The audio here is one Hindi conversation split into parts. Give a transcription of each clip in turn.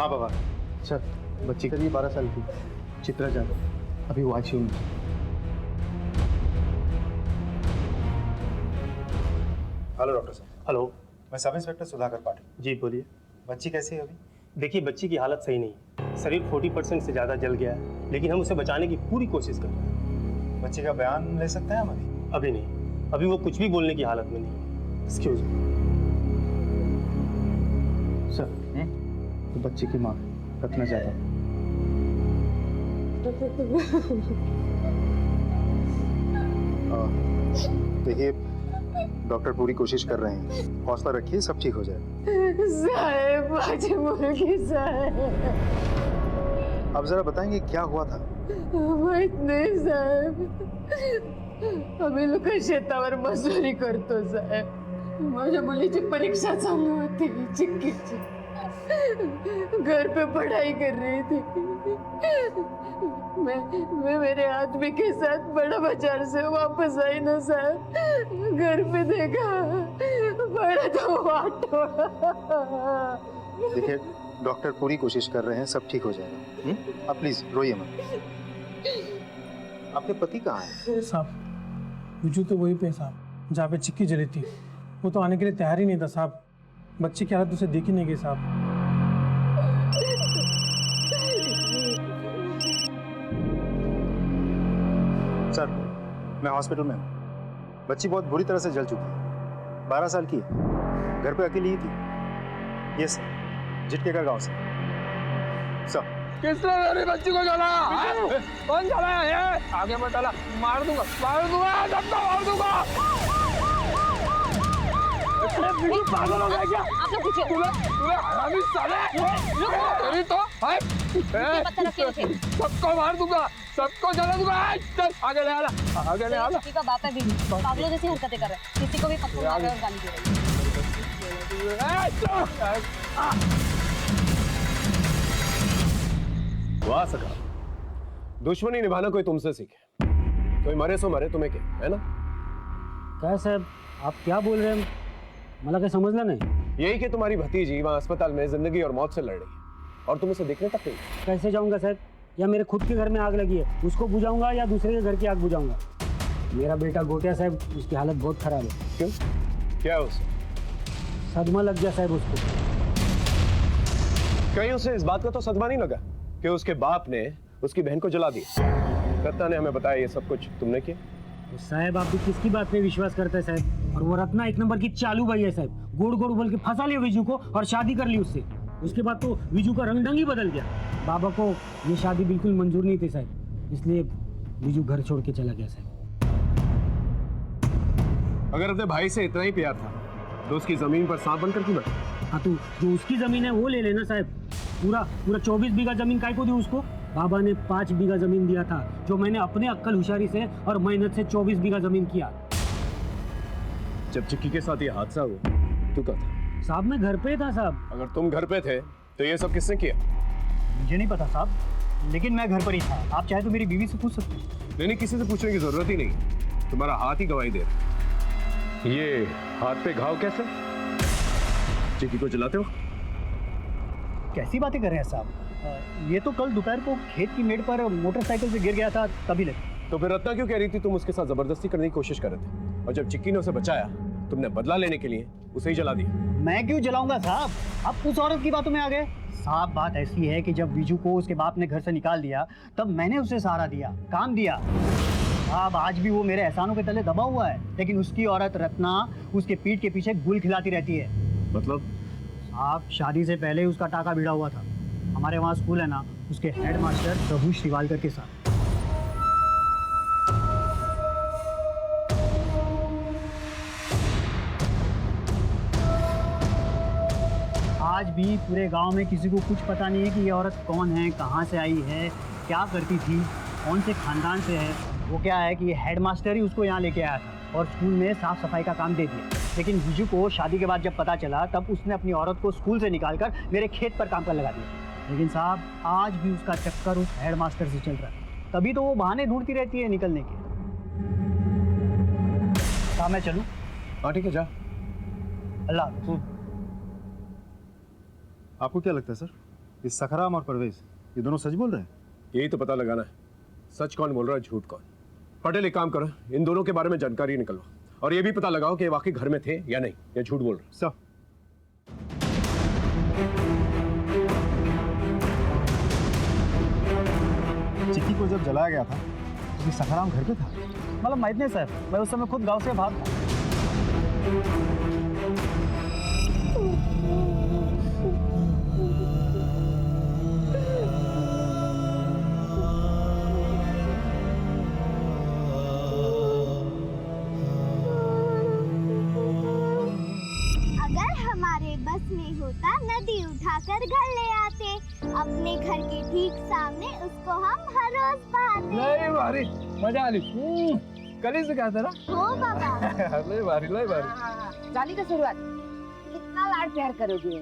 हाँ बाबा। सर, बच्ची करीब 12 साल की चित्रा जाधव, अभी वो आईसीयू में। हेलो डॉक्टर साहब। हेलो। मैं सब इंस्पेक्टर सुधाकर पाटिल। जी बोलिए। बच्ची कैसी है अभी? देखिए, बच्ची की हालत सही नहीं है, शरीर 40% से ज़्यादा जल गया है, लेकिन हम उसे बचाने की पूरी कोशिश कर रहे हैं। बच्ची का बयान ले सकते हैं हम अभी? अभी नहीं, अभी वो कुछ भी बोलने की हालत में नहीं है। एक्सक्यूज मी सर, तो बच्ची की माँ रत्ना जाधव। देखिए, डॉक्टर पूरी कोशिश कर रहे हैं, हौसला रखिए, सब ठीक हो जाए। साहब, माझी मुलगी साहेब। अब जरा बताएंगे क्या हुआ था? माहित नाही साहेब, आम्ही लोक शेतावर मजुरी करतो साहेब. माझ्या मुलीची परीक्षा चालू होती चिक्कीची, घर पे पढ़ाई कर रही थी. मैं मेरे आदमी के साथ बड़ा बाजार से वापस आई ना साहब, घर पे देखा बड़ा तो ऑटो. देखिए, डॉक्टर पूरी कोशिश कर रहे हैं, सब ठीक हो जाएगा। आप प्लीज रोइए मत। आपके पति कहाँ हैं? साहब, विजू तो वही पे साहब जहाँ पे चिक्की जली थी, वो तो आने के लिए तैयार ही नहीं था साहब। बच्चे की हालत उसे देख ही नहीं गई साहब। सर, मैं हॉस्पिटल में हूँ। बच्ची बहुत बुरी तरह से जल चुकी है, 12 साल की है, घर पे अकेली ही थी। यस सर, झिटकेकर गांव से। सर, किसने मेरी बच्ची को जला? कौन जला है? आगे मत चला, मार दूंगा, सबको मार दूंगा। पागल हो गया क्या? तूने हरामी साले, तेरी तो सबको मार दूंगा, सबको जला दूंगा। चल आगे ले आला, आगे ले आला। किसी का बाप है भी पागलों जैसी हरकतें कर रहा है, किसी को भी पत्थर मार रहा है और गाली दे रहा है। वाह सका, दुश्मनी निभाना कोई तुमसे सीखे। कोई मरे सो मरे, तुम्हें क्या है ना? क्या साहब, आप क्या बोल रहे हैं? मला क्या समझना नहीं। यही कि तुम्हारी भतीजी वहां अस्पताल में जिंदगी और मौत से लड़ रही है और तुम उसे देखने तक नहीं। कैसे जाऊंगा साहब? या मेरे खुद के घर में आग लगी है, उसको बुझाऊंगा या दूसरे के घर की आग बुझाऊंगा? मेरा बेटा गोटिया साहब, उसकी हालत बहुत खराब है। क्यों, क्या है उसे? सदमा लग गया साहब उसको। कहीं उसे इस बात का तो सदमा नहीं लगा कि उसके बाप ने उसकी बहन को जला दिया? रत्ना ने हमें बताया ये सब कुछ तुमने किया? तो साहब, आप भी किसकी बात पे विश्वास करते हैं साहब? और वो रत्ना एक नंबर की चालू भाई है साहब, गोड़ गोड़ बोल के फंसा लिया विजू को और शादी कर ली उससे। उसके बाद तो विजू का रंग ढंग ही बदल गया। बाबा को ये शादी बिल्कुल मंजूर नहीं थी साहब, इसलिए विजू घर छोड़ के चला गया साहब। अगर अपने भाई से इतना ही प्यार था तो उसकी जमीन पर सांप बनकर क्यों बैठा? हाँ, तो जो उसकी जमीन है वो ले लेना साहब। पूरा 24 बीघा जमीन काय को दी उसको? बाबा ने 5 बीघा जमीन दिया था, जो मैंने अपने अक्कल होशियारी से और मेहनत से 24 बीघा जमीन किया। जब चिक्की के साथ ये हादसा हुआ तू कहाँ था? साहब, मैं घर पे था साहब। अगर तुम घर पे थे तो ये सब किसने किया? मुझे नहीं पता साहब, लेकिन मैं घर पर ही था। आप चाहे तो मेरी बीवी से पूछ सकते हैं। नहीं, किसी से पूछने की जरूरत ही नहीं, तुम्हारा हाथ ही गवाही दे रहा है। ये हाथ पे घाव कैसे? चिक्की को जलाते हो? कैसी बातें कर रहे हैं साहब? ये तो कल दोपहर को खेत की मेड़ पर मोटरसाइकिल से गिर गया था, तभी लगा। तो फिर रत्ना क्यों कह रही थी तुम उसके साथ जबरदस्ती करने की कोशिश कर रहे थे, और जब चिक्की ने उसे बचाया तुमने बदला लेने के लिए उसे ही जला दिया? मैं क्यों जलाऊंगा साहब? आप उस औरत की बातों में आ गए साहब। बात ऐसी है कि जब विजू को उसके बाप ने घर से निकाल दिया तब मैंने उसे सहारा दिया, काम दिया साहब। आज भी वो मेरे एहसानों के तले दबा हुआ है, लेकिन उसकी औरत रत्ना उसके पीठ के पीछे गुल खिलाती रहती है। मतलब? साहब, शादी से पहले उसका टाका भिड़ा हुआ था। हमारे वहाँ स्कूल है ना, उसके हेड मास्टर प्रभु श्रीवालकर के साथ। आज भी पूरे गांव में किसी को कुछ पता नहीं है कि ये औरत कौन है, कहाँ से आई है, क्या करती थी, कौन से खानदान से है। वो क्या है कि हेड मास्टर ही उसको यहाँ लेके आया था और स्कूल में साफ सफाई का काम दे दिया। लेकिन विजू को शादी के बाद जब पता चला तब उसने अपनी औरत को स्कूल से निकालकर मेरे खेत पर काम पर लगा दिया। लेकिन साहब, आज भी उसका चक्कर उस हेड मास्टर से चल रहा है, तभी तो वो बहाने ढूंढती रहती है निकलने के। कहाँ मैं चलूँ? हाँ ठीक है, जा। अल्लाह। आपको क्या लगता है सर, ये सखराम और परवेज ये दोनों सच बोल रहे हैं? यही तो पता लगाना है, सच कौन बोल रहा है, झूठ कौन। पटेल एक काम करो, इन दोनों के बारे में जानकारी निकलवाओ और ये भी पता लगाओ कि ये वाकई घर में थे या नहीं, या झूठ बोल रहे हैं। सर चिक्की को जब जलाया गया था तो सखराम घर पे था? मतलब माहित नहीं सर, मैं उस समय खुद गांव से बाहर था। अगर हमारे बस में होता नदी उठाकर घर ले आते, अपने घर के ठीक सामने उसको हम हर रोज बहाते। लय भारी मजा आली। कधी से कहता ना हो बाबा। लय भारी। जाली का शुरुआत, कितना लाड प्यार करोगे?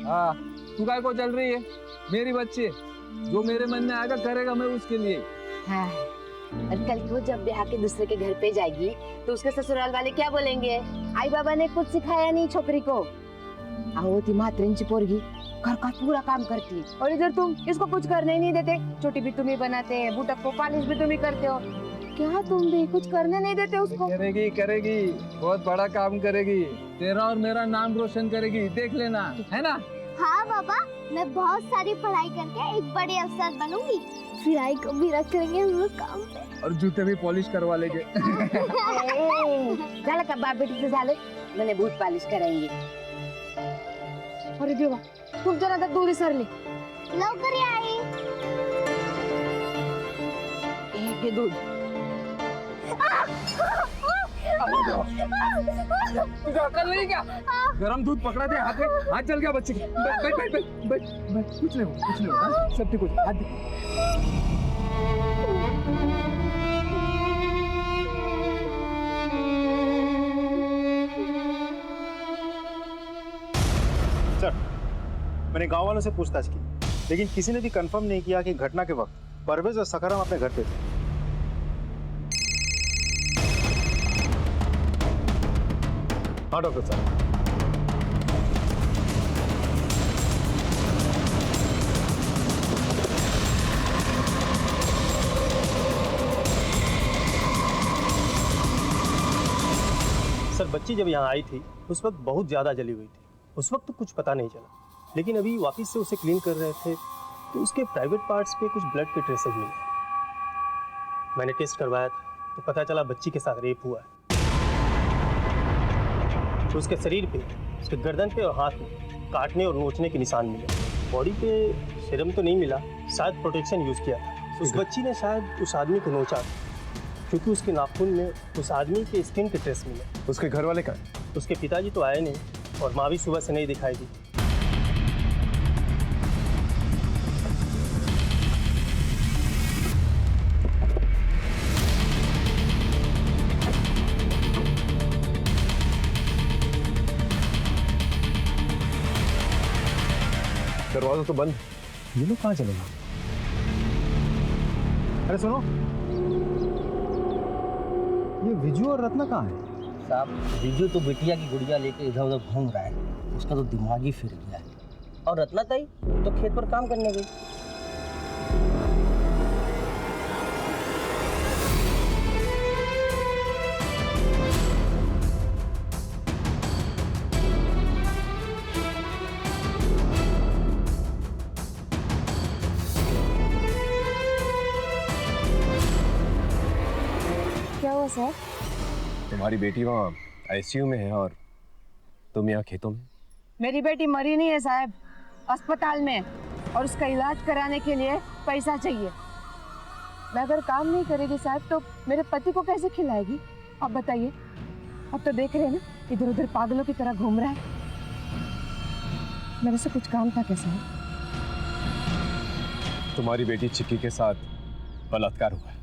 हाँ, तू काय को चल रही है? मेरी बच्ची, जो मेरे मन में आएगा करेगा मैं उसके लिए। हाँ, और कल को जब ब्याह के दूसरे के घर पे जाएगी तो उसके ससुराल वाले क्या बोलेंगे? आई बाबा ने कुछ सिखाया नहीं छोकरी को। आओ ती मातरंची पोरगी घर का पूरा काम करती है, और इधर तुम इसको कुछ करने ही नहीं देते। छोटी भी तुम ही बनाते हैं, बूटक को पालिश भी तुम ही करते हो। क्या तुम भी कुछ करने नहीं देते उसको? करेगी, बहुत बड़ा काम करेगी, तेरा और मेरा नाम रोशन करेगी, देख लेना, है ना? हाँ बाबा, मैं बहुत सारी पढ़ाई करके एक बड़े अफसर बनूंगी, फिर आई को भी रख लेंगे हम लोग काम पे, और जूते भी पॉलिश करवा लेंगे। झालं का बाप बेटी से झालं, मैंने बूट पालिश कराएंगे। अरे देवा, तुमच्या नादात दूध विसरली। लवकर या आई। एक घे दूध। तुझे अकल नहीं क्या? गरम दूध पकड़ा दे हाथ में, हाथ जल गया बच्चे का। बैठ, कुछ नहीं होगा, हाँ? सब ठीक हो जाएगा, हाथ दे। सर, मैंने गांव वालों से पूछताछ की, लेकिन किसी ने भी कंफर्म नहीं किया कि घटना के वक्त परवेज और सखराम अपने घर पे थे। हाँ डॉक्टर साहब, सर बच्ची जब यहाँ आई थी उस वक्त बहुत ज़्यादा जली हुई थी। उस वक्त तो कुछ पता नहीं चला, लेकिन अभी वापस से उसे क्लीन कर रहे थे तो उसके प्राइवेट पार्ट्स पे कुछ ब्लड के ट्रेसेस मिले। मैंने टेस्ट करवाया था तो पता चला बच्ची के साथ रेप हुआ है। तो उसके शरीर पे, उसके गर्दन पे और हाथ में काटने और नोचने के निशान मिले। बॉडी पे सीरम तो नहीं मिला, शायद प्रोटेक्शन यूज़ किया था। उस बच्ची ने शायद उस आदमी को नोचा, क्योंकि उसके नाखून में उस आदमी के स्किन के ट्रेस मिले। उसके घर वाले का? उसके पिताजी तो आए नहीं और माँ भी सुबह से नहीं दिखाई दी। दरवाजा तो बंद। ये लोग कहाँ चले गए? अरे सुनो, ये विजू और रत्ना कहाँ है? साहब, विजू तो बिटिया की गुड़िया लेके इधर उधर घूम रहा है, उसका तो दिमाग ही फिर गया है। और रत्ना ताई तो खेत पर काम करने गई। क्या हुआ सर? तुम्हारी बेटी वहाँ आईसीयू में है और तुम यहाँ खेतों में। मेरी बेटी मरी नहीं है साहब, अस्पताल में, और उसका इलाज कराने के लिए पैसा चाहिए। मैं अगर काम नहीं करेगी साहब तो मेरे पति को कैसे खिलाएगी? आप बताइए। अब तो देख रहे हैं ना, इधर उधर पागलों की तरह घूम रहा है। मेरे से कुछ काम था क्या साहब? तुम्हारी बेटी चिक्की के साथ बलात्कार हुआ है।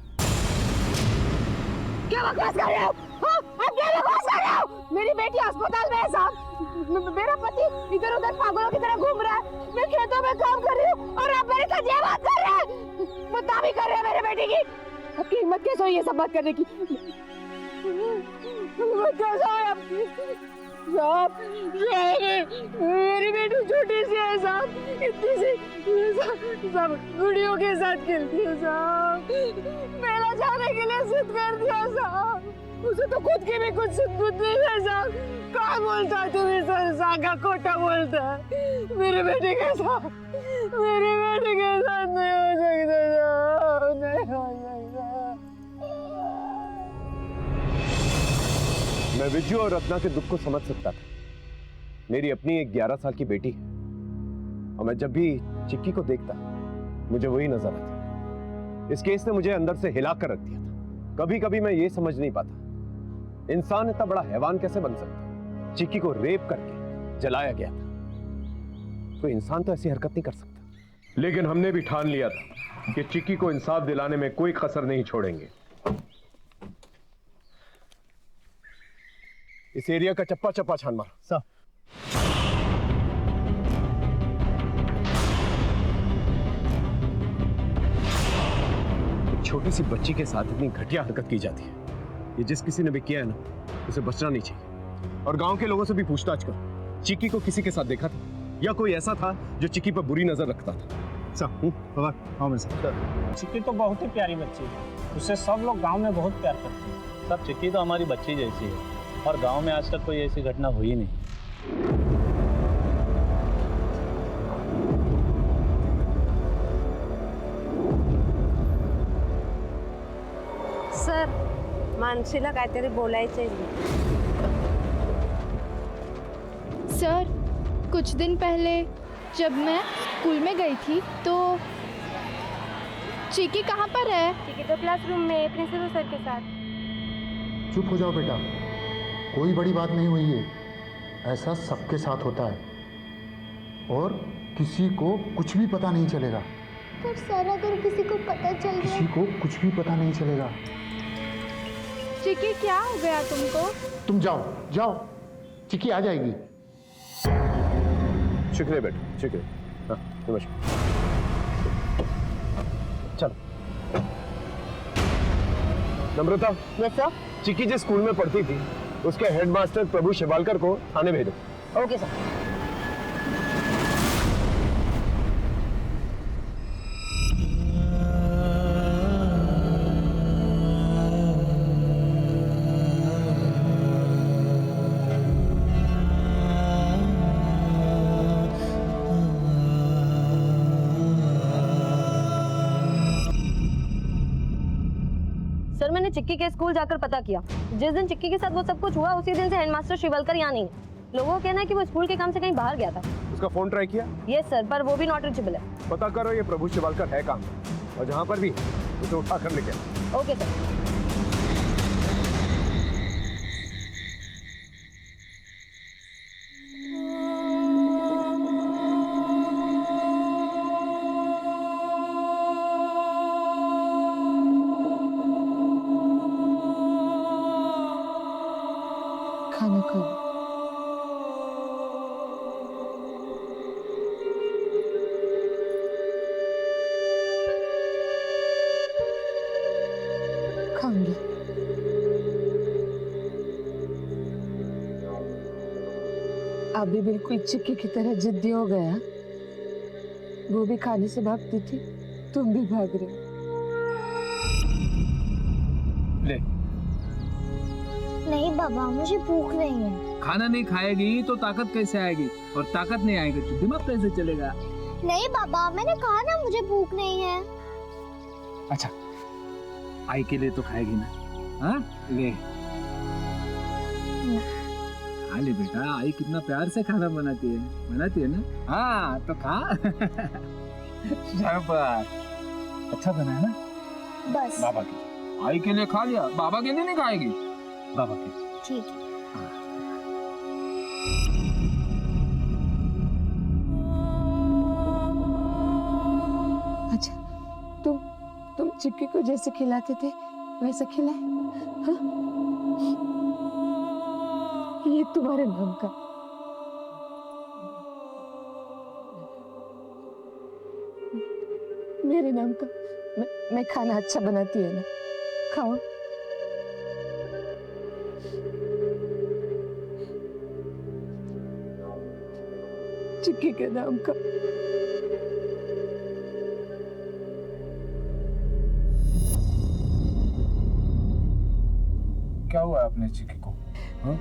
क्या बकवास कर रहे हो? हाँ? आप क्या बकवास कर रहे हो? मेरी बेटी अस्पताल में है साहब, मेरा पति इधर उधर पागलों की तरह घूम रहा है। मैं खेतों में काम कर रही हूँ और आप मेरे साथ ये बात कर रहे हैं, बदनामी कर रहे हैं मेरे बेटे की। आपकी हिम्मत कैसे हुई ये सब बात करने की? हिम्मत कैसे हुई आपकी? साहब, मेरी बेटी छोटी सी है साहब, इतनी सी सब गुड़ियों के साथ खेलती है साहब। मेला जाने के लिए जिद कर दिया साहब, उसे तो खुद की भी कुछ सुध नहीं है साहब। क्या बोलता है तुम्हें सर, सागा खोटा बोलता है। मेरे बेटे के साथ नहीं हो सकता साहब, नहीं हो सकता। मैं विजू और रत्ना के दुख को समझ सकता था। मेरी अपनी एक 11 साल की बेटी है और मैं जब भी चिक्की को देखता मुझे वही नजर आती। इस केस ने मुझे अंदर से हिला कर रख दिया था। कभी कभी मैं ये समझ नहीं पाता इंसान इतना बड़ा हैवान कैसे बन सकता है। चिक्की को रेप करके जलाया गया था, कोई इंसान तो ऐसी हरकत नहीं कर सकता। लेकिन हमने भी ठान लिया था कि चिक्की को इंसाफ दिलाने में कोई कसर नहीं छोड़ेंगे। इस एरिया का चप्पा चप्पा छान मार। सर छोटी सी बच्ची के साथ इतनी घटिया हरकत की जाती है, ये जिस किसी ने भी किया है ना, उसे बचना नहीं चाहिए। और गांव के लोगों से भी पूछताछ करो, चिक्की को किसी के साथ देखा था या कोई ऐसा था जो चिक्की पर बुरी नजर रखता था? बाबा हाँ मेरे साथ। चिक्की तो बहुत ही प्यारी बच्ची है, उससे सब लोग गांव में बहुत प्यार करते हैं। सब चिक्की तो हमारी बच्ची जैसी है और गांव में आज तक कोई ऐसी घटना हुई नहीं। सर, मानसीला काहीतरी बोलायचंय। सर, कुछ दिन पहले जब मैं स्कूल में गई थी तो चिक्की कहाँ पर है? चिक्की तो क्लासरूम में प्रिंसिपल सर के साथ। चुप हो जाओ बेटा, कोई बड़ी बात नहीं हुई है। ऐसा सबके साथ होता है और किसी को कुछ भी पता नहीं चलेगा। पर सर, अगर किसी को पता चल गया? किसी को कुछ भी पता नहीं चलेगा। चिक्की क्या हो गया तुमको? तुम जाओ जाओ, चिक्की आ जाएगी। शुक्रिया बेटा, शुक्रिया। हाँ, नमस्कार। चलो। नम्रता, चिक्की जिस स्कूल में पढ़ती थी उसके हेडमास्टर प्रभु शिवालकर को थाने भेजो। Okay sir. सर, मैंने चिक्की के स्कूल जाकर पता किया। जिस दिन चिक्की के साथ वो सब कुछ हुआ उसी दिन से हेडमास्टर शिवलकर यहाँ नहीं है। लोगों का कहना है कि वो स्कूल के काम से कहीं बाहर गया था। उसका फोन ट्राई किया? यस सर, पर वो भी नॉट रीचेबल है। पता करो ये प्रभु शिवालकर है कहाँ और जहाँ पर भी उसे उठा कर लेके आओ। Okay sir. खाना खाओ। खाऊंगी। आप भी बिल्कुल चिक्की की तरह जिद्दी हो गया। वो भी खाने से भागती थी, तुम भी भाग रहे हो। ले, नहीं बाबा, मुझे भूख नहीं है। खाना नहीं खाएगी तो ताकत कैसे आएगी, और ताकत नहीं आएगी तो दिमाग कैसे चलेगा? नहीं बाबा, मैंने कहा ना मुझे भूख नहीं है। अच्छा, आई के लिए तो खाएगी ना? हाँ ले, खा ले बेटा। आई कितना प्यार से खाना बनाती है ना? हाँ तो खा। शाबाश, अच्छा बना है ना? बस बाबा के, आई के लिए खा लिया, बाबा के लिए नहीं खाएगी? बाबा के। ठीक है। अच्छा, तुम चिक्की को जैसे खिलाते थे वैसा खिलाए? हाँ? ये तुम्हारे नाम का। मेरे नाम का। मैं खाना अच्छा बनाती है ना, खाओ। चिक्की के नाम का। क्या हुआ अपने चिक्की को? हाँ?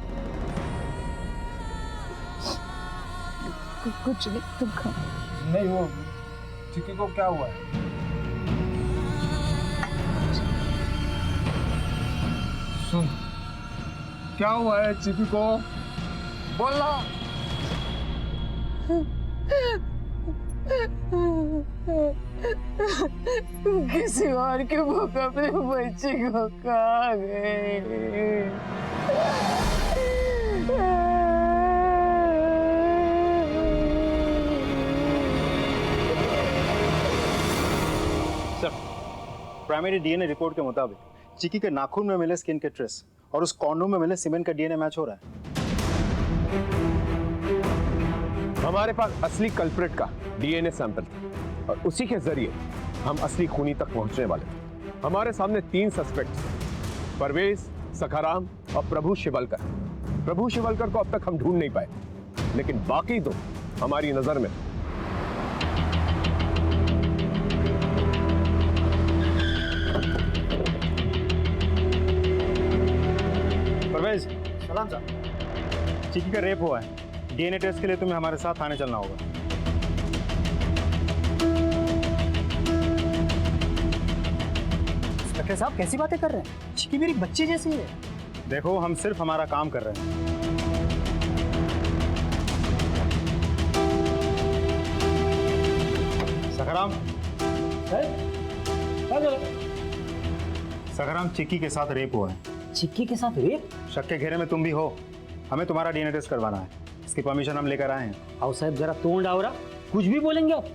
कुछ नहीं, तुम खाओ। नहीं, वो चिक्की को क्या हुआ है? सुन, क्या हुआ है चिक्की को? बोलना। किसी और के भूख अपने बच्चे को खा गए। सर, प्राइमरी डीएनए रिपोर्ट के मुताबिक चिक्की के नाखून में मिले स्किन के ट्रेस और उस कॉन्डोम में मिले सीमेंट का डीएनए मैच हो रहा है। हमारे पास असली कल्प्रिट का डीएनए सैंपल था और उसी के जरिए हम असली खूनी तक पहुंचने वाले थे। हमारे सामने 3 सस्पेक्ट्स, परवेज, सखाराम और प्रभु शिवलकर। प्रभु शिवलकर को अब तक हम ढूंढ नहीं पाए, लेकिन बाकी 2 हमारी नजर में। परवेज, सलाम साहब। चिक्की का रेप हुआ है। डीएनए टेस्ट के लिए तुम्हें हमारे साथ थाने चलना होगा। इंस्पेक्टर साहब कैसी बातें कर रहे हैं? चिक्की मेरी बच्ची जैसी है। देखो, हम सिर्फ हमारा काम कर रहे हैं। सखाराम, सखाराम, चिक्की के साथ रेप हुआ है। चिक्की के साथ रेप? शक के घेरे में तुम भी हो। हमें तुम्हारा डीएनए टेस्ट करवाना है। इसकी परमिशन हम लेकर आए हैं। आओ साहब, जरा तोड़ आवरा, कुछ भी बोलेंगे आप।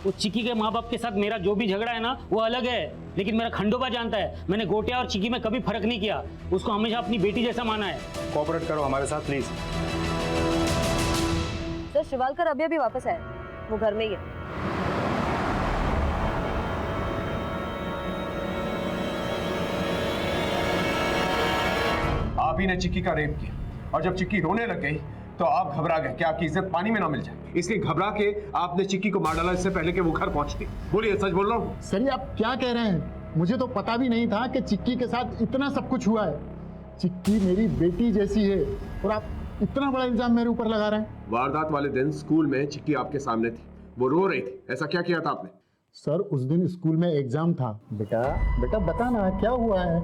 वो चिक्की के माँ बाप के साथ मेरा जो भी झगड़ा है ना, वो अलग है, लेकिन मेरा खंडोबा जानता है, मैंने गोटिया और चिक्की में कभी फर्क नहीं किया। उसको हमेशा अपनी बेटी जैसा माना है। कोऑपरेट करो हमारे साथ प्लीज। सर, शिवालकर अभी अभी वापस आए, वो घर में ही है। आप ही ने चिक्की का रेप किया और जब चिक्की रोने लग गई तो आप घबरा गए कि आपकी इज्जत पानी में ना मिल जाए, इसलिए घबरा के आपने चिक्की को मार डाला इससे पहले कि वो घर पहुंचती। बोलिए, सच बोल रहा हूँ? सर, ये आप क्या कह रहे हैं? मुझे तो पता भी नहीं था कि चिक्की के साथ इतना सब कुछ हुआ है। चिक्की मेरी बेटी जैसी है और आप इतना बड़ा इल्जाम मेरे ऊपर लगा रहे हैं। वारदात वाले दिन स्कूल में चिक्की आपके सामने थी, वो रो रही थी। ऐसा क्या किया था आपने? सर, उस दिन स्कूल में एग्जाम था। बेटा बेटा बता ना क्या हुआ है।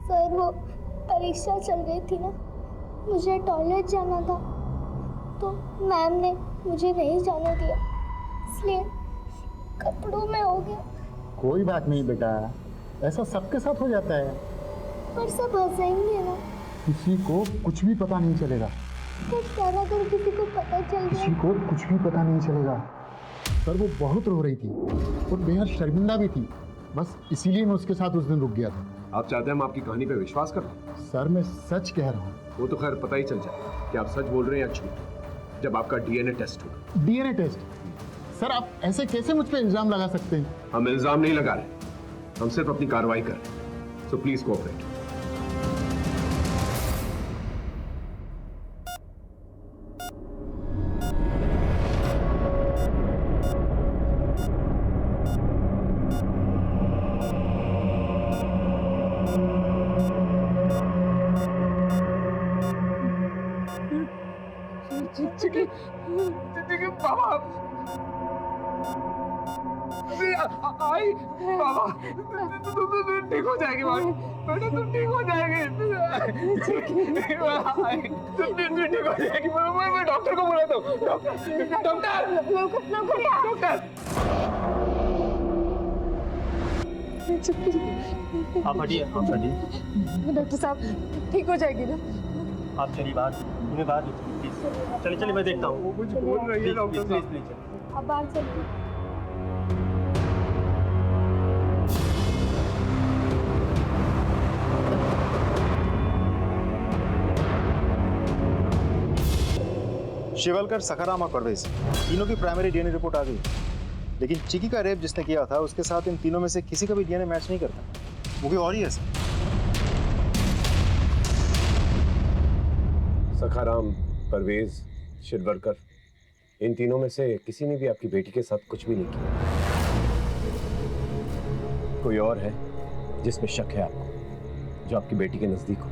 सर, वो परीक्षा चल रही थी ना, मुझे टॉयलेट जाना था तो मैम ने मुझे नहीं जाने दिया, इसलिए कपड़ों में हो गया। कोई बात नहीं बेटा, ऐसा सबके साथ हो जाता है। पर सब हंसेंगे ना। किसी को कुछ भी पता नहीं चलेगा। तो क्या अगर किसी को पता चल गया? किसी को कुछ भी पता नहीं चलेगा। सर, वो बहुत रो रही थी और बेहद शर्मिंदा भी थी। बस इसीलिए मैं उसके साथ उस दिन रुक गया था। आप चाहते हैं हम आपकी कहानी पे विश्वास करें? सर, मैं सच कह रहा हूँ। वो तो खैर पता ही चल जाए कि आप सच बोल रहे हैं या झूठ जब आपका डीएनए टेस्ट होगा। DNA test? सर, आप ऐसे कैसे मुझ पे इल्जाम लगा सकते हैं? हम इल्जाम नहीं लगा रहे, हम सिर्फ अपनी कार्रवाई कर रहे हैं। So please cooperate. बाबा, आई बाबा, तू ठीक हो जाएगी बेटा, तू ठीक हो जाएगी। तू ठीक हो जाएगी। मैं डॉक्टर को बुलाता हूँ। डॉक्टर, आप हटिए, आप हटिए। डॉक्टर साहब, ठीक हो जाएगी ना? आप चलिए बाहर, उन्हें बाहर लीजिए प्लीज। चलिए चलिए, मैं देखता हूँ। वो कुछ बोल रही है डॉक्टर साहब। प्लीज। अब बाहर चलिए। शिवलकर, सखाराम और परवेज, तीनों की प्राइमरी डीएनए रिपोर्ट आ गई, लेकिन चिक्की का रेप जिसने किया था उसके साथ इन तीनों में से किसी का भी डीएनए मैच नहीं करता। वो कोई और ही है सर। सखाराम, परवेज, शिवलकर, इन तीनों में से किसी ने भी आपकी बेटी के साथ कुछ भी नहीं किया। कोई और है जिसमें शक है आपको, जो आपकी बेटी के नजदीक हो?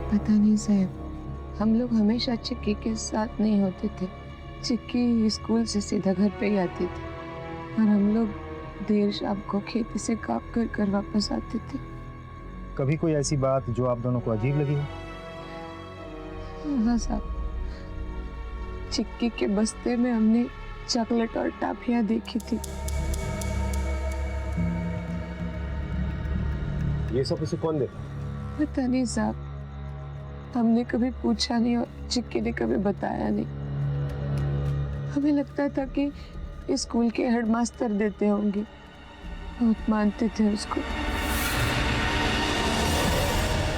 पता नहीं साहब, हम लोग हमेशा चिक्की के साथ नहीं होते थे। चिक्की स्कूल से सीधा घर पे ही आती थी और हम लोग देर शाम को खेती से काम कर वापस आते थे। कभी कोई ऐसी बात जो आप दोनों को अजीब लगी हो? हाँ साहब, चिक्की के बस्ते में हमने चॉकलेट और टाफियाँ देखी थी। ये सब उसे कौन देता? पता नहीं साहब, हमने कभी पूछा नहीं और चिक्की ने कभी बताया नहीं। हमें लगता था कि स्कूल के हेडमास्टर देते होंगे, बहुत मानते थे उसको।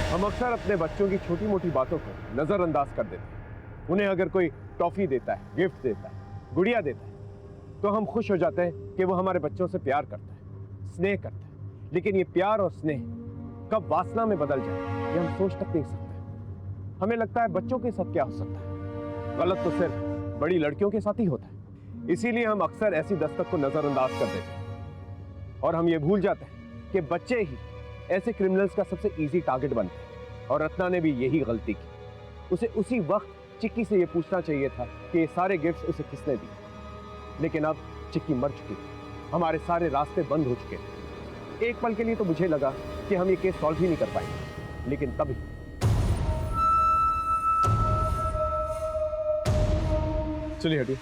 हम अक्सर अपने बच्चों की छोटी मोटी बातों को नजरअंदाज कर देते हैं। उन्हें अगर कोई टॉफी देता है, गिफ्ट देता है, गुड़िया देता है, तो हम खुश हो जाते हैं कि वो हमारे बच्चों से प्यार करता है, स्नेह करता है। लेकिन ये प्यार और स्नेह कब वासना में बदल जाए, ये हम सोच तक नहीं सकते। हमें लगता है बच्चों के साथ क्या हो सकता है, गलत तो सिर्फ बड़ी लड़कियों के साथ ही होता है। इसीलिए हम अक्सर ऐसी दस्तक को नजरअंदाज कर देते हैं और हम ये भूल जाते हैं कि बच्चे ही ऐसे क्रिमिनल्स का सबसे इजी टारगेट बनते हैं। और रत्ना ने भी यही गलती की। उसे उसी वक्त चिक्की से ये पूछना चाहिए था कि ये सारे गिफ्ट्स उसे किसने दिए। लेकिन अब चिक्की मर चुकी थी, हमारे सारे रास्ते बंद हो चुके थे। एक पल के लिए तो मुझे लगा कि हम ये केस सॉल्व ही नहीं कर पाएंगे, लेकिन तभी चलिए हटिए।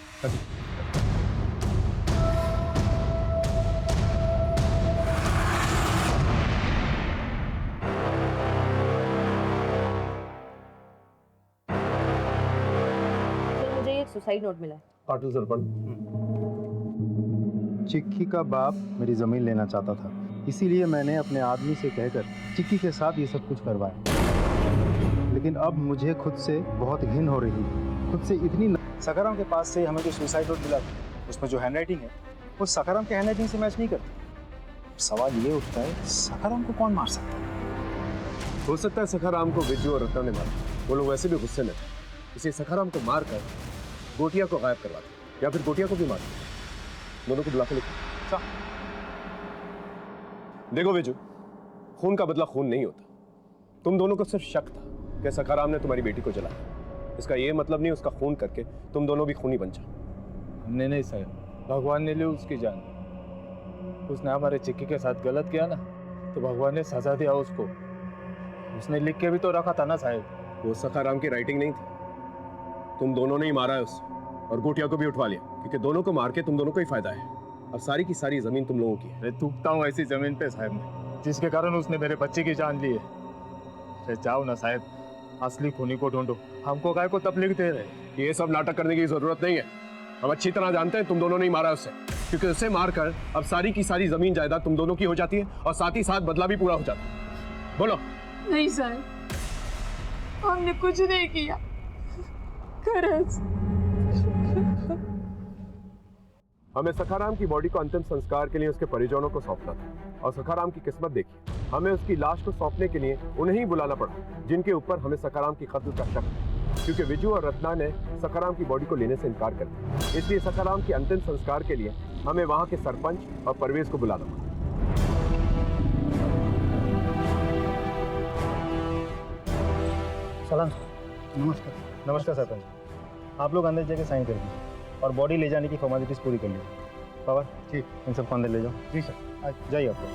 सुसाइड नोट मिला है। पाटिल सर पढ़। चिक्की का बाप मेरी जमीन लेना चाहता था, इसीलिए मैंने अपने आदमी से कहकर चिक्की के साथ ये सब कुछ करवाया। लेकिन अब मुझे खुद से बहुत घिन हो रही है, खुद से इतनी। सखाराम के पास से हमें जो सुसाइड नोट मिला उसमें जो हैंडराइटिंग है वो सखाराम के हैंडराइटिंग से मैच नहीं करती। सवाल ये उठता है, सखाराम को कौन मार सकता है? हो सकता है सखाराम को विजू और रत्ना ने मारा। वो लोग वैसे भी गुस्से में थे, इसे सखाराम को मार कर गोटिया को गायब करवा दे, या फिर गोटिया को भी मार दे। दोनों को बुला के लिखो। देखो विजू, खून का बदला खून नहीं होता। तुम दोनों को सिर्फ शक था कि सखाराम ने तुम्हारी बेटी को जलाया। इसका ये मतलब नहीं उसका खून करके तुम दोनों भी खूनी बन जाओ। हमने नहीं साहब, भगवान ने ली उसकी जान। उसने हमारे चिक्की के साथ गलत किया ना, तो भगवान ने सजा दिया उसको। उसने लिख के भी तो रखा था ना साहब। वो सखाराम की राइटिंग नहीं थी, तुम दोनों ने ही मारा है उसे, और गोटिया को भी उठवा लिया, क्योंकि दोनों को मार के तुम दोनों को ही फायदा है। अब सारी की सारी जमीन तुम लोगों की है। मैं थूकता हूँ ऐसी जमीन पे साहब में, जिसके कारण उसने मेरे बच्चे की जान ली है। जाओ ना साहब, असली खूनी को ढूंढो, हमको काय को तकलीफ दे रहे। ये सब नाटक करने की जरूरत नहीं है। हम अच्छी तरह जानते हैं तुम दोनों ने ही मारा उसे, क्योंकि उसे मारकर अब सारी की सारी जमीन जायदाद तुम दोनों की हो जाती है और साथ ही साथ बदला भी पूरा हो जाता है। बोलो। नहीं सर, हमने कुछ नहीं किया। खरच। हमें सखाराम की बॉडी को अंतिम संस्कार के लिए उसके परिजनों को सौंपना था, और सखाराम की किस्मत देखिए, हमें उसकी लाश को सौंपने के लिए उन्हें ही बुलाना पड़ा जिनके ऊपर हमें सखाराम की कत्ल का शक है, क्योंकि विजू और रत्ना ने सखाराम की बॉडी को लेने से इनकार कर दिया। इसलिए सखाराम के अंतिम संस्कार के लिए हमें वहां के सरपंच और परवेज को बुलाना पड़ा। सलाम। नमस्कार। नमस्कार सरपंच। आप लोग अंदर जाके साइन कर दीजिए और बॉडी ले जाने की फॉर्मेलिटीज पूरी कर लीजिए। पावर ठीक, इन सबको अंदर ले जाओ। जी सर, जाइए आप लोग।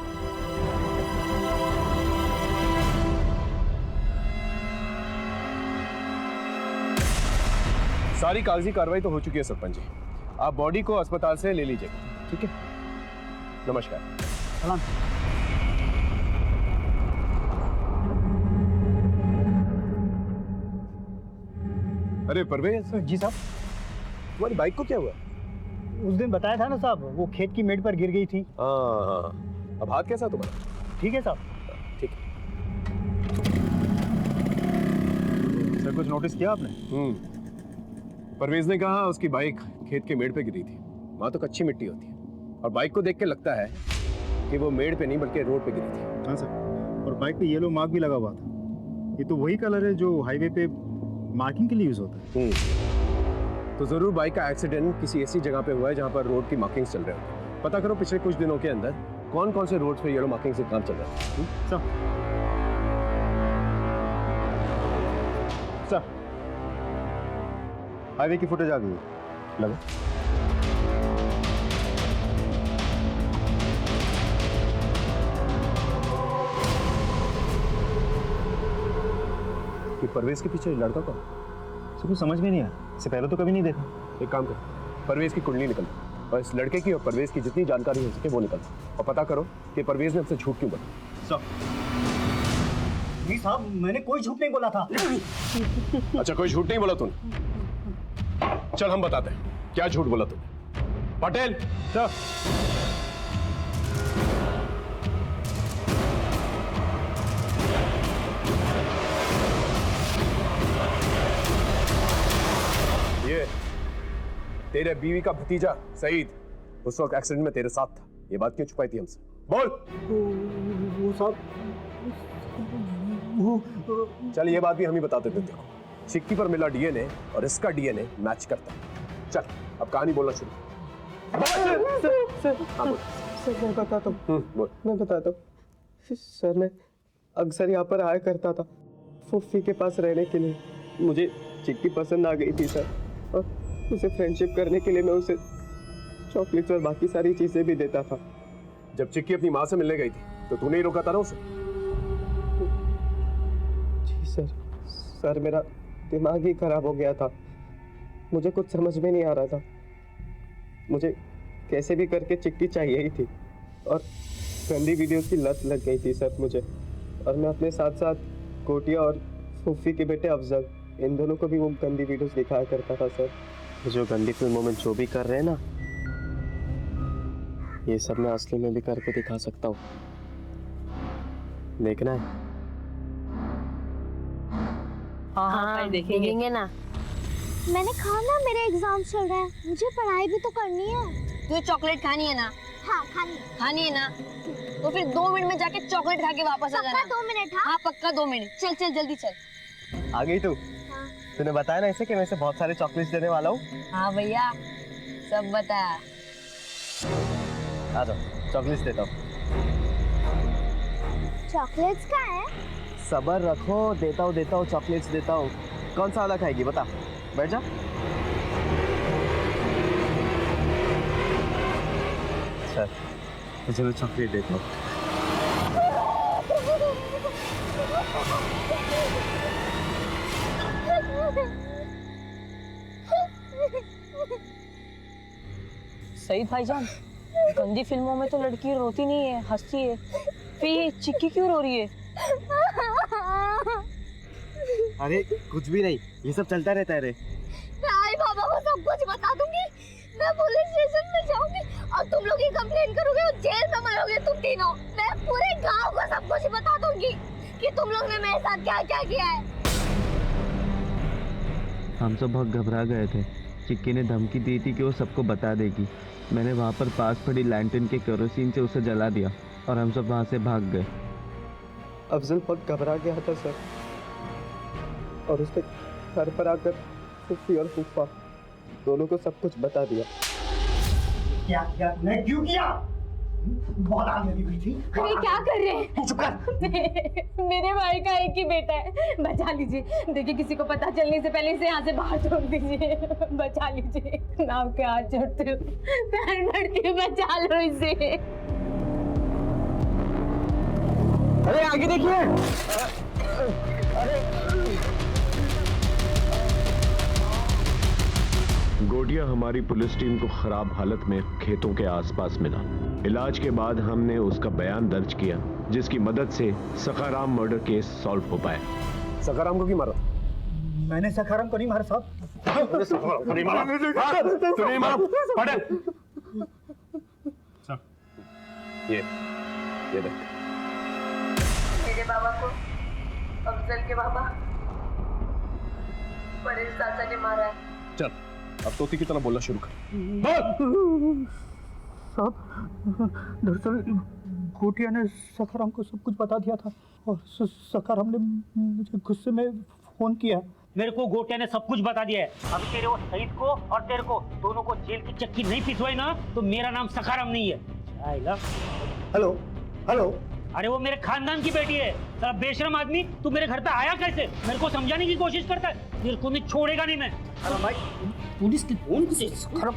सारी कागजी कार्रवाई तो हो चुकी है सरपंच जी, आप बॉडी को अस्पताल से ले लीजिएगा, ठीक है? नमस्कार। सलाम। अरे परवेज जी साहब, तुम्हारी बाइक को क्या हुआ? उस दिन बताया था ना साहब, वो खेत की मेड़ पर गिर गई थी। हाँ, अब हाथ कैसा तुम्हारा? ठीक है साहब। ठीक है। सर कुछ नोटिस किया आपने? परवेज ने कहा उसकी बाइक खेत के मेड़ पे गिरी थी। वहां तो कच्ची मिट्टी होती है, और बाइक को देख के लगता है कि वो मेड़ पे नहीं बल्कि रोड पे गिरी थी। हाँ सर, और बाइक पे येलो मार्क भी लगा हुआ था। ये तो वही कलर है जो हाईवे पे मार्किंग के लिए यूज होता है। तो जरूर बाइक का एक्सीडेंट किसी ऐसी जगह पे हुआ है जहां पर रोड की मार्किंग्स चल रहे हो। पता करो पिछले कुछ दिनों के अंदर कौन कौन से रोड्स पे येलो मार्किंग से काम चल रहा है। सर हाईवे की फुटेज आ गई है, लगा। कि परवेज के पीछे लड़का कौन? सर कुछ समझ में नहीं आया, इससे पहले तो कभी नहीं देखा। एक काम कर, परवेज की कुंडली निकल और इस लड़के की और परवेज की जितनी जानकारी हो सके वो निकल और पता करो कि परवेज ने हमसे झूठ क्यों बोला। नहीं साहब, मैंने कोई झूठ नहीं बोला था। अच्छा, कोई झूठ नहीं बोला तूने? चल हम बताते हैं क्या झूठ बोला तूने। पटेल सर। ये तेरे बीवी का भतीजा सईद उस वक्त एक्सीडेंट में तेरे साथ था, ये बात क्यों छुपाई थी हमसे? बोल। वो साहब, चल ये बात भी हम ही बताते थे। देखो चिक्की पर मिला डीएनए और इसका डीएनए मैच करता है। चल अब कहानी बोलना शुरू। सर मैं बताता हूँ सर, मैं अक्सर यहाँ पर आया करता था फुफ्फी के पास रहने के लिए। मुझे चिक्की पसंद आ गई थी सर, और उसे फ्रेंडशिप करने के लिए मैं उसे चॉकलेट्स और बाकी सारी चीजें भी देता था। जब चिक्की अपनी माँ से मिलने गई थी तो तूने ही रोका था ना उसे? जी सर मेरा दिमाग ही खराब हो गया था, मुझे कुछ समझ में नहीं आ रहा था। मुझे कैसे भी करके चिक्की चाहिए ही थी और गंदी वीडियोस की लत लग गई थी सर मुझे। और मैं अपने साथ साथ कोटिया और फूफी के बेटे अफजल, इन दोनों को भी वो गंदी वीडियोस दिखाया करता था सर। जो गंदी फिल्मों में जो भी कर रहे हैं ना, ये सब मैं असली में भी करके दिखा सकता हूँ। देखना है? हाँ देखेंगे ना। मैंने कहा ना मेरे एग्जाम चल रहे हैं, मुझे पढ़ाई भी तो करनी है। तुझे चॉकलेट खानी है ना? हाँ खानी है ना? तो फिर 2 मिनट में जाके चॉकलेट खा के वापस आ जाना। 2 मिनट? हाँ पक्का 2 मिनट। चल जल्दी चल। आ गई तू? तूने बताया ना इसे कि मैं इसे बहुत सारे चॉकलेट्स देने वाला हूँ। हाँ भैया सब बता। आ जाओ, चॉकलेट्स देता हूँ। चॉकलेट्स का है? सबर रखो, देता हूँ चॉकलेट्स देता हूँ। कौन सा वाला खाएगी बता, बैठ जा। अच्छा तुझे मैं चॉकलेट देता हूँ। सईद भाईजान, गंदी फिल्मों में तो लड़की रोती नहीं है, हंसती है, फिर चिक्की क्यों रो रही है? अरे कुछ भी नहीं, ये सब चलता रहता है रे। मैं आई बाबा को सब कुछ बता दूंगी। मैं पुलिस स्टेशन में जाऊंगी और तुम लोग ही कंप्लेन करोगे और जेल में मरोगे तुम तीनों। मैं पूरे गांव को सब कुछ बता दूंगी कि तुम लोग ने मेरे साथ क्या क्या किया है। हम सब बहुत घबरा गए थे। चिक्की ने धमकी दी थी कि वो सबको बता देगी। मैंने वहाँ पर पास पड़ी लैंटर्न के केरोसिन से उसे जला दिया और हम सब वहाँ से भाग गए। अफजल बहुत घबरा गया था सर, और उसने घर पर आकर फुफ्फी और फूफा दोनों को सब कुछ बता दिया। क्या किया तूने? क्यों किया? बहुत आग लगी हुई थी। अरे क्या कर रहे हैं? चुप कर। मेरे भाई का एक ही बेटा है, बचा लीजिए। देखिए किसी को पता चलने से पहले इसे यहाँ से बाहर छोड़ दीजिए। बचा लीजिए, नाम के हाथ जोड़ते हो, पैर पड़ते हो, बचा लो इसे। अरे आगे देखिए। गोटिया हमारी पुलिस टीम को खराब हालत में खेतों के आसपास मिला। इलाज के बाद हमने उसका बयान दर्ज किया, जिसकी मदद से सखाराम मर्डर केस सॉल्व हो पाया। सखाराम को क्यों मारा? मैंने सखाराम को नहीं मारा साहब। सखाराम को नहीं मारा? तू नहीं मारा? पटेल ये देख। मेरे बाबा को अफजल के बाबा परेश चाचा ने मारा है। चल अब तोती की तरह बोलना शुरू कर। साहब दरअसल गोटिया ने सखाराम को सब कुछ बता दिया था। और सकार हमने मुझे गुस्से में फोन किया। मेरे को गोटिया ने सब कुछ बता दिया है। अभी तेरे वो सईद को और तेरे को दोनों को जेल की चक्की नहीं पिसवाई ना तो मेरा नाम सखाराम नहीं है। आएगा। Hello hello. अरे वो मेरे खानदान की बेटी है। साला बेशरम आदमी, तू मेरे घर पे आया कैसे? मेरे को समझाने की कोशिश करता है। तेरे को नहीं छोड़ेगा नहीं मैं। अरे भाई पुलिस की फोन से खराब।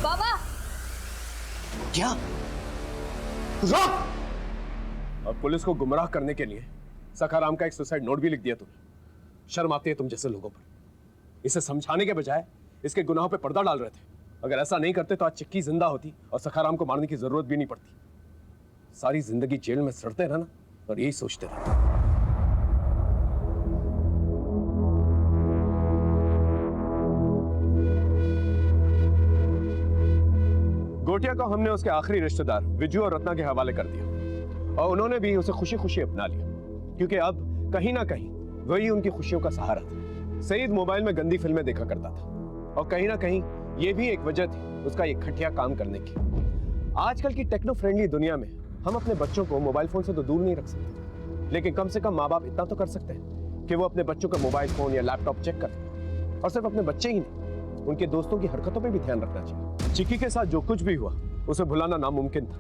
बाबा क्या? रोक! और पुलिस को गुमराह करने के लिए सखाराम का एक सुसाइड नोट भी लिख दिया तुमने। शर्म आती है तुम जैसे लोगों पर। इसे समझाने के बजाय इसके गुनाहों पे पर्दा डाल रहे थे। अगर ऐसा नहीं करते तो आज चिक्की जिंदा होती और सखाराम को मारने की जरूरत भी नहीं पड़ती। सारी जिंदगी जेल में सड़ते रहना और यही सोचते रहना। गोटिया को हमने उसके आखिरी रिश्तेदार विजू और रत्ना के हवाले कर दिया और उन्होंने भी उसे खुशी खुशी अपना लिया, क्योंकि अब कहीं ना कहीं वही उनकी खुशियों का सहारा था। सईद मोबाइल में गंदी फिल्में देखा करता था और कहीं ना कहीं ये भी एक वजह थी उसका ये घटिया काम करने की। आजकल की टेक्नो फ्रेंडली दुनिया में हम अपने बच्चों को मोबाइल फोन से तो दूर नहीं रख सकते, लेकिन कम से कम माँ बाप इतना तो कर सकते हैं कि वो अपने बच्चों का मोबाइल फोन या लैपटॉप चेक करें। और सिर्फ अपने बच्चे ही नहीं, उनके दोस्तों की हरकतों पर भी ध्यान रखना चाहिए। चिक्की के साथ जो कुछ भी हुआ उसे भुलाना नामुमकिन था,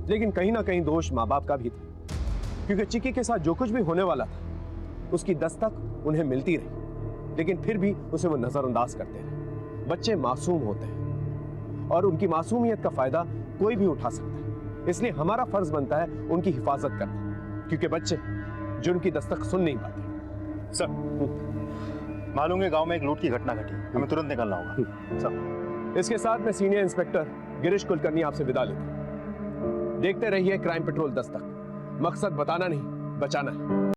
लेकिन कहीं ना कहीं दोष माँ बाप का भी था, क्योंकि चिक्की के साथ जो कुछ भी होने वाला था उसकी दस्तक उन्हें मिलती रही, लेकिन फिर भी उसे वो नजरअंदाज करते रहे। बच्चे मासूम होते हैं और उनकी मासूमियत का फायदा कोई भी उठा सकता है, इसलिए हमारा फर्ज बनता है उनकी हिफाजत करना, क्योंकि बच्चे जो उनकी दस्तक सुन नहीं पाते। सर, मालूम है गांव में एक लूट की घटना घटी, हमें तुरंत निकलना होगा। सर, इसके साथ मैं सीनियर इंस्पेक्टर गिरीश कुलकर्णी आपसे विदा लेता हूं। देखते रहिए क्राइम पेट्रोल दस्तक। मकसद बताना नहीं, बचाना है।